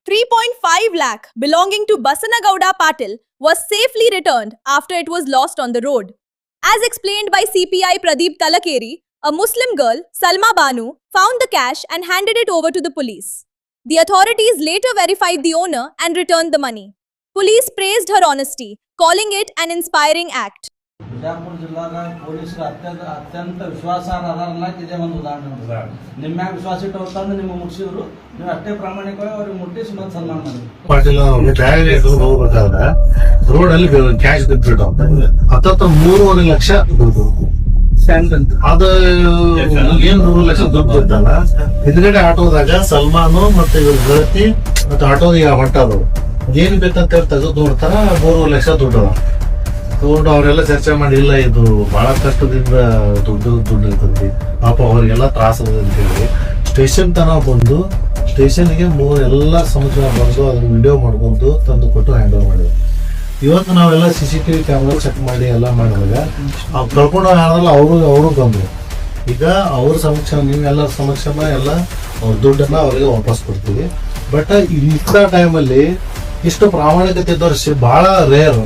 3.5 lakh belonging to Basanagowda Patil was safely returned after it was lost on the road. As explained by CPI Pradeep Talakeri, a Muslim girl, Salma Banu, found the cash and handed it over to the police. The authorities later verified the owner and returned the money. Police praised her honesty, calling it an inspiring act. Bijapur ಜಿಲ್ಲಾದ ಪೊಲೀಸರು ಅತ್ಯಂತ ವಿಶ್ವಾಸಾರ್ಹ ಅನ್ನಕ್ಕೆ ಇದೇ ಒಂದು ಉದಾಹರಣೆ. ನಿಮ್ಮ ಮ್ಯಾಗ ವಿಶ್ವಾಸ ಇಟ್ಟು ಹೋಗ್ತಾನೆ ನಿಮಗೆ ಮುಟ್ಟಿಸಿದ್ರು, ನೀವು ಅಷ್ಟೇ ಪ್ರಾಮಾಣಿಕವಾಗಿ ಅವ್ರಿಗೆ ಮುಟ್ಟಿಸಿ ಮತ್ತೆ ಸನ್ಮಾನ ಮಾಡಿದ್ರು. ಪಾಟೀಲ್ ಹೋಗ್ಬೇಕಾದ್ರೆ ರೋಡ್ ಅಲ್ಲಿ ಕ್ಯಾಶ್ ಬಿದ್ಬಿಟ್ಟು ಹತ್ತ 3.5 ಲಕ್ಷ ಅದು ಏನ್ 3 ಲಕ್ಷ ದುಡ್ಡು ಬಿದ್ದಲ್ಲ. ಹಿಂದ್ಗಡೆ ಆಟೋದಾಗ ಸಲ್ಮಾನು ಮತ್ತೆ ಇವ್ರ ಗೆಳತಿ ಮತ್ತೆ ಆಟೋದಿಗೆ ಹೊಂಟದು ಏನ್ ಬೇಕಂತ ಹೇಳಿ ತೆಗೆದು ನೋಡ್ತಾರ 3 ಲಕ್ಷ ದುಡ್ಡು ತಗೊಂಡು ಅವರೆಲ್ಲ ಚರ್ಚೆ ಮಾಡಿ ಇಲ್ಲ ಇದು ಬಹಳ ಕಷ್ಟದಿಂದ ದುಡ್ಡು ಇರ್ತದೆ ಪಾಪ ಅವ್ರಿಗೆಲ್ಲ ತ್ರಾಸ ಅಂತ ಹೇಳಿ ಸ್ಟೇಷನ್ ತನಕ ಬಂದು ಸ್ಟೇಷನ್ಗೆ ಎಲ್ಲ ಸಮಾಚಾರ ಬಂದು ಅದನ್ನ ವಿಡಿಯೋ ಮಾಡ್ಕೊಂಡು ತಂದು ಕೊಟ್ಟು ಹ್ಯಾಂಡ್ ಓವರ್ ಮಾಡಿದ್ರು. ಇವತ್ತು ನಾವೆಲ್ಲ CCTV ಕ್ಯಾಮ್ರಾ ಚೆಕ್ ಮಾಡಿ ಎಲ್ಲ ಮಾಡಿದಾಗ ಅವ್ರು ಕಳ್ಕೊಂಡು ಆದ್ರಲ್ಲ ಅವರು ಬಂದ್ರು. ಈಗ ಅವ್ರ ಸಮಕ್ಷ ನೀವೆಲ್ಲರ ಸಮಕ್ಷಮ ಎಲ್ಲ ಅವ್ರ ದುಡ್ಡನ್ನ ಅವ್ರಿಗೆ ವಾಪಸ್ ಕೊಡ್ತೀವಿ. ಬಟ್ ಇಂಥ ಟೈಮಲ್ಲಿ ಇಷ್ಟು ಪ್ರಾಮಾಣಿಕತೆ ತೋರಿಸಿ ಬಹಳ ರೇರ್